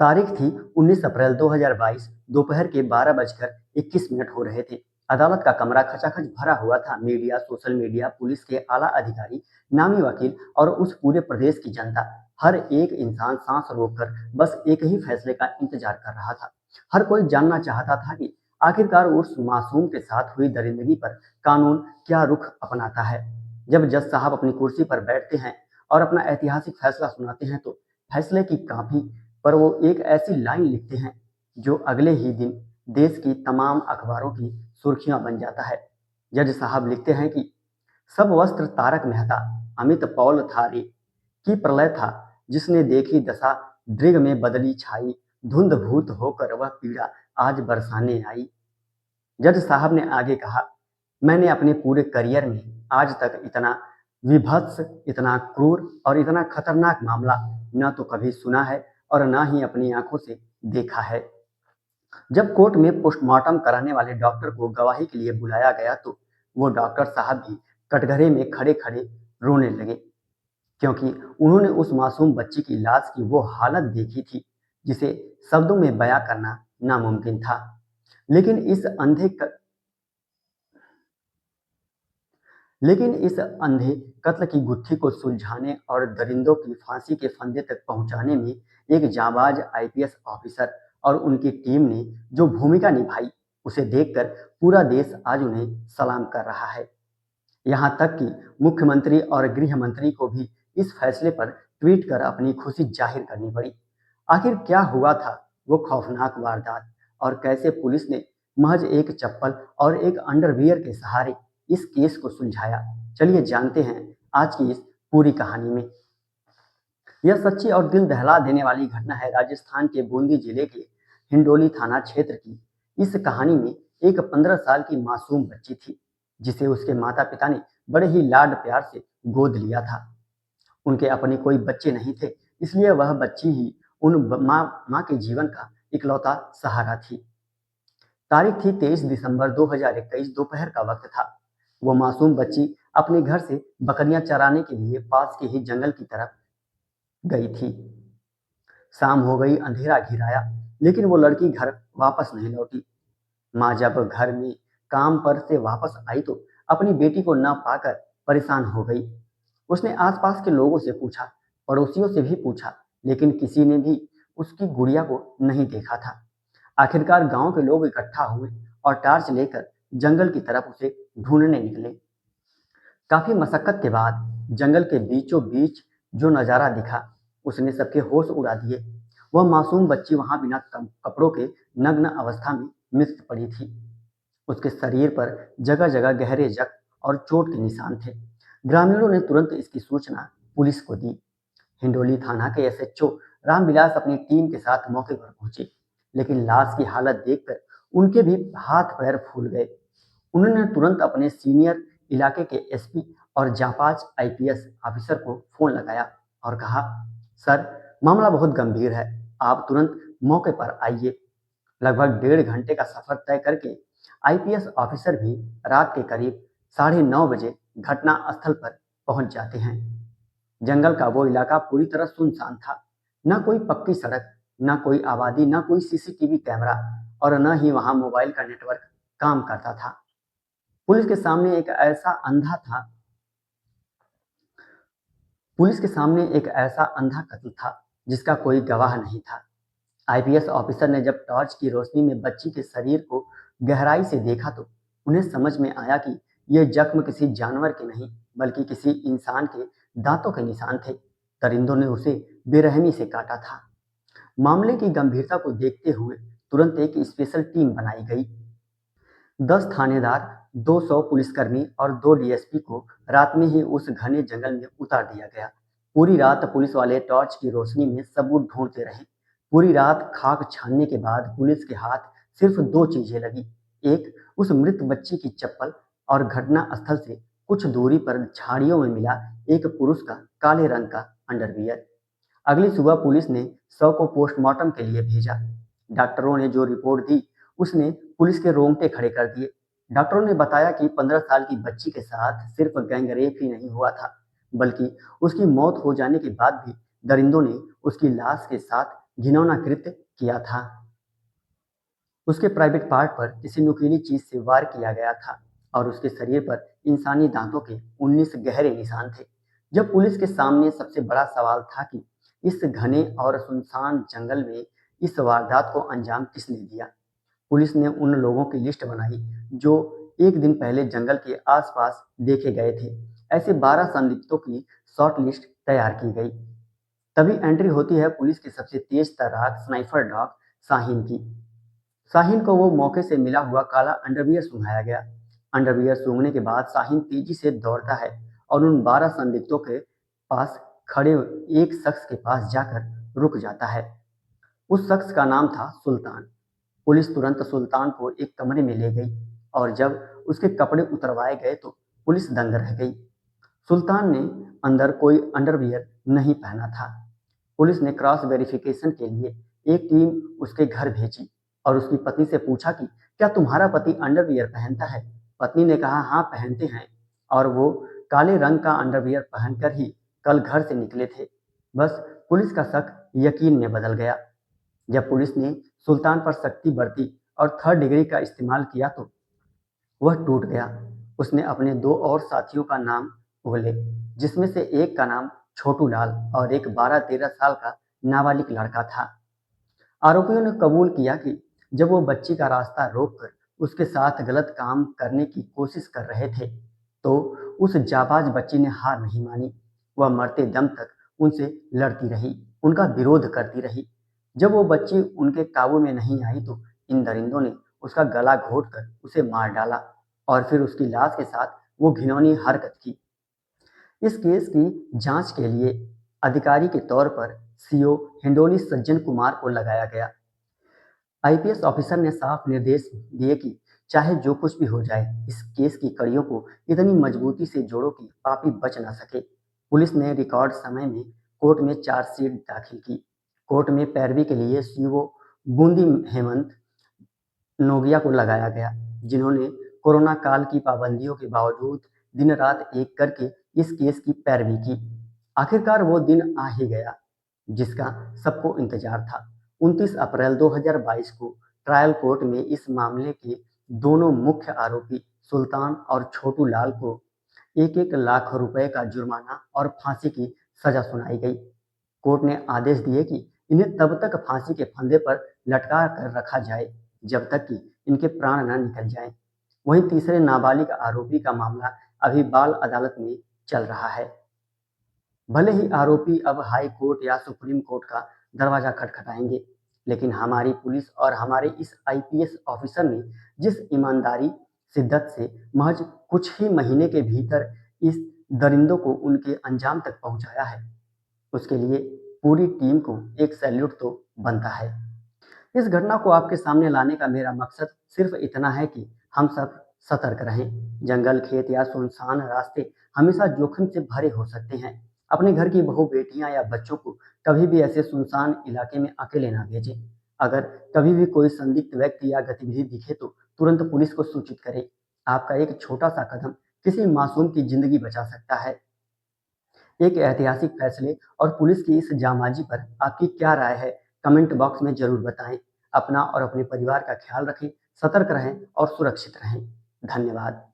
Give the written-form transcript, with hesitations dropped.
तारीख थी 19 अप्रैल 2022। दोपहर के 12 बजकर 21 मिनट हो रहे थे। अदालत का कमरा खचाखच भरा हुआ था। मीडिया, सोशल मीडिया, पुलिस के आला अधिकारी, नामी वकील और उस पूरे प्रदेश की जनता, हर एक इंसान सांस रोककर बस एक ही फैसले का इंतजार कर रहा था। हर कोई जानना चाहता था कि आखिरकार उस मासूम के साथ हुई दरिंदगी पर कानून क्या रुख अपनाता है। जब जज साहब अपनी कुर्सी पर बैठते हैं और अपना ऐतिहासिक फैसला सुनाते हैं तो फैसले की काफी पर वो एक ऐसी लाइन लिखते हैं जो अगले ही दिन देश की तमाम अखबारों की सुर्खियां बन जाता है। जज साहब लिखते हैं कि सब वस्त्र तारक मेहता, अमित पौल था रे की प्रलय था, जिसने देखी दशा दृग में बदली छाई, धुंध भूत होकर वह पीड़ा आज बरसाने आई। जज साहब ने आगे कहा, मैंने अपने पूरे करियर में आज तक इतना विभत्स, इतना क्रूर और इतना खतरनाक मामला न तो कभी सुना है और न ही अपनी आंखों से देखा है। जब कोर्ट में पोस्टमार्टम कराने वाले डॉक्टर को गवाही के लिए बुलाया गया तो वो डॉक्टर साहब भी कटघरे में खड़े खड़े रोने लगे, क्योंकि उन्होंने उस मासूम बच्ची की लाश की वो हालत देखी थी जिसे शब्दों में बयां करना नामुमकिन था। लेकिन इस अंधे लेकिन इस अंधे कत्ल की गुत्थी को सुलझाने और दरिंदों की फांसी के फंदे तक पहुंचाने में एक जाबाज आईपीएस ऑफिसर और उनकी टीम ने जो भूमिका निभाई, उसे देखकर पूरा देश आज उन्हें सलाम कर रहा है। यहां तक कि मुख्यमंत्री और गृह मंत्री को भी इस फैसले पर ट्वीट कर अपनी खुशी जाहिर करनी पड़ी। आखिर क्या हुआ था वो खौफनाक वारदात, और कैसे पुलिस ने महज एक चप्पल और एक अंडरवियर के सहारे इस केस को सुलझाया। चलिए जानते हैं आज की इस पूरी कहानी में। यह सच्ची और दिल दहला देने वाली घटना है राजस्थान के बूंदी जिले के हिंडोली थाना क्षेत्र की। इस कहानी में एक 15 साल की मासूम बच्ची थी जिसे उसके माता पिता ने बड़े ही लाड प्यार से गोद लिया था। उनके अपने कोई बच्चे नहीं थे, इसलिए वह बच्ची ही उन माँ के जीवन का इकलौता सहारा थी। तारीख थी 23 दिसंबर 2021। दोपहर का वक्त था। वो मासूम बच्ची अपने घर से बकरियां चराने के लिए पास के ही जंगल की तरफ गई थी। शाम हो गई, अंधेरा घिराया, लेकिन वो लड़की घर वापस नहीं लौटी। माँ जब घर में काम पर से वापस आई तो अपनी बेटी को न पाकर परेशान हो गई। उसने आसपास के लोगों से पूछा, पड़ोसियों से भी पूछा, लेकिन किसी ने भी उसकी गुड़िया को नहीं देखा था। आखिरकार गांव के लोग इकट्ठा हुए और टार्च लेकर जंगल की तरफ उसे ढूंढने निकले। काफी मशक्कत के बाद जंगल के बीचों बीच जो नजारा दिखा, उसने सबके होश उड़ा दिए। वह मासूम बच्ची वहां बिना कपड़ों के नग्न अवस्था में मृत पड़ी थी। उसके शरीर पर जगह जगह गहरे जख्म और चोट के निशान थे। ग्रामीणों ने तुरंत इसकी सूचना पुलिस को दी। हिंडोली थाना के एसएचओ रामविलास अपनी टीम के साथ मौके पर पहुंचे, लेकिन लाश की हालत देखकर उनके भी हाथ पैर फूल गए। उन्होंने तुरंत अपने सीनियर इलाके के एसपी और जांबाज आईपीएस ऑफिसर को फोन लगाया और कहा, सर, मामला बहुत गंभीर है, आप तुरंत मौके पर आइए। लगभग 1.5 घंटे का सफर तय करके आईपीएस ऑफिसर भी रात के करीब 9:30 बजे घटना स्थल पर पहुंच जाते हैं। जंगल का वो इलाका पूरी तरह सुनसान था। न कोई पक्की सड़क, न कोई आबादी, न कोई सीसीटीवी कैमरा और न ही वहां मोबाइल का नेटवर्क काम करता था। पुलिस के सामने एक ऐसा अंधा था पुलिस के सामने एक ऐसा अंधा कत्ल था जिसका कोई गवाह नहीं था। आईपीएस ऑफिसर ने जब टॉर्च की रोशनी में बच्ची के शरीर को गहराई से देखा तो उन्हें समझ में आया कि ये जख्म किसी जानवर के नहीं, बल्कि किसी इंसान के दांतों के निशान थे। दरिंदों ने उसे बेरहमी से काटा था। मामले की गंभीरता को देखते हुए तुरंत एक स्पेशल टीम बनाई गई। 10 थानेदार, 200 पुलिसकर्मी और 2 डीएसपी को रात में ही उस घने जंगल में उतार दिया गया। पूरी रात पुलिस वाले टॉर्च की रोशनी में सबूत ढूंढते रहे। पूरी रात खाक छानने के बाद पुलिस के हाथ सिर्फ 2 चीजें लगी। एक, उस मृत बच्ची की चप्पल और घटना स्थल से कुछ दूरी पर झाड़ियों में मिला एक पुरुष का काले रंग का अंडरवियर। अगली सुबह पुलिस ने शव को पोस्टमार्टम के लिए भेजा। डॉक्टरों ने जो रिपोर्ट दी उसने पुलिस के रोंगटे खड़े कर दिए। डॉक्टरों ने बताया कि 15 साल की बच्ची के साथ सिर्फ गैंगरेप ही नहीं हुआ था, बल्कि उसकी मौत हो जाने के बाद भी दरिंदों ने उसकी लाश के साथ घिनौना कृत्य किया था। उसके प्राइवेट पार्ट पर किसी नुकीली चीज से वार किया गया था और उसके शरीर पर इंसानी दांतों के 19 गहरे निशान थे। जब पुलिस के सामने सबसे बड़ा सवाल था कि इस घने और सुनसान जंगल में इस वारदात को अंजाम किसने दिया, पुलिस ने उन लोगों की लिस्ट बनाई जो एक दिन पहले जंगल के आसपास देखे गए थे। ऐसे 12 संदिग्धों की शॉर्ट लिस्ट तैयार की गई। तभी एंट्री होती है पुलिस के सबसे तेज तर्रार स्नाइपर डॉग शाहीन की। शाहीन को वो मौके से मिला हुआ काला अंडरवियर सुंघाया गया। अंडरवियर सूंघने के बाद शाहीन तेजी से दौड़ता है और उन 12 संदिग्धों के पास खड़े एक शख्स के पास जाकर रुक जाता है। उस शख्स का नाम था सुल्तान। पुलिस तुरंत सुल्तान को एक कमरे में ले गई और जब उसके कपड़े उतरवाए गए तो पुलिस दंग रह गई। सुल्तान ने अंदर कोई अंडरवियर नहीं पहना था। पुलिस ने क्रॉस वेरिफिकेशन के लिए एक टीम उसके घर भेजी और उसकी पत्नी से पूछा कि क्या तुम्हारा पति अंडरवियर पहनता है। पत्नी ने कहा हाँ पहनते हैं और वो काले रंग का अंडरवियर पहनकर ही कल घर से निकले थे। बस पुलिस का शक यकीन में बदल गया। जब पुलिस ने सुल्तान पर सख्ती बरती और थर्ड डिग्री का इस्तेमाल किया तो वह टूट गया। उसने अपने दो और साथियों का नाम बोले, जिसमें से एक का नाम छोटू लाल और एक 12-13 साल का नाबालिग लड़का था। आरोपियों ने कबूल किया कि जब वो बच्ची का रास्ता रोककर उसके साथ गलत काम करने की कोशिश कर रहे थे, तो उस जाबाज बच्ची ने हार नहीं मानी। वह मरते दम तक उनसे लड़ती रही, उनका विरोध करती रही। जब वो बच्ची उनके काबू में नहीं आई तो इन दरिंदों ने उसका गला घोंटकर उसे मार डाला और फिर उसकी लाश के साथ वो घिनौनी हरकत की। इस केस की जांच के लिए अधिकारी के तौर पर सीओ हिंडोली सज्जन कुमार को लगाया गया। आईपीएस ऑफिसर ने साफ निर्देश दिए कि चाहे जो कुछ भी हो जाए, इस केस की कड़ियों को इतनी मजबूती से जोड़ो कि पापी बच न सके। पुलिस ने रिकॉर्ड समय में कोर्ट में चार्जशीट दाखिल की। कोर्ट में पैरवी के लिए सीओ बूंदी हेमंत नोगिया को लगाया गया, जिन्होंने कोरोना काल की पाबंदियों के बावजूद दिन रात एक करके इस केस की पैरवी की। आखिरकार वो दिन आ ही गया जिसका सबको इंतजार था। 29 अप्रैल 2022 को ट्रायल कोर्ट में इस मामले के दोनों मुख्य आरोपी सुल्तान और छोटू लाल को 1-1 लाख रुपए का जुर्माना और फांसी की सजा सुनाई गई। कोर्ट ने आदेश दिए कि इन्हें तब तक फांसी के फंदे पर लटका कर रखा जाए जब तक कि इनके प्राण न निकल जाएं। वहीं तीसरे नाबालिग आरोपी का मामला अभी बाल अदालत में चल रहा है। भले ही आरोपी अब हाई कोर्ट या सुप्रीम कोर्ट का दरवाजा खटखटाएंगे, लेकिन हमारी पुलिस और हमारे इस आईपीएस ऑफिसर ने जिस ईमानदारी, शिद्दत से महज कुछ ही महीने के भीतर इस दरिंदों को उनके अंजाम तक पहुंचाया है, उसके लिए पूरी टीम को एक सैल्यूट तो बनता है। इस घटना को आपके सामने लाने का मेरा मकसद सिर्फ इतना है कि हम सब सतर्क रहें। जंगल, खेत या सुनसान रास्ते हमेशा जोखिम से भरे हो सकते हैं। अपने घर की बहू, बेटियां या बच्चों को कभी भी ऐसे सुनसान इलाके में अकेले ना भेजें। अगर कभी भी कोई संदिग्ध व्यक्ति या गतिविधि दिखे तो तुरंत पुलिस को सूचित करें। आपका एक छोटा सा कदम किसी मासूम की जिंदगी बचा सकता है। एक ऐतिहासिक फैसले और पुलिस की इस जांबाजी पर आपकी क्या राय है, कमेंट बॉक्स में जरूर बताएं। अपना और अपने परिवार का ख्याल रखें, सतर्क रहें और सुरक्षित रहें। धन्यवाद।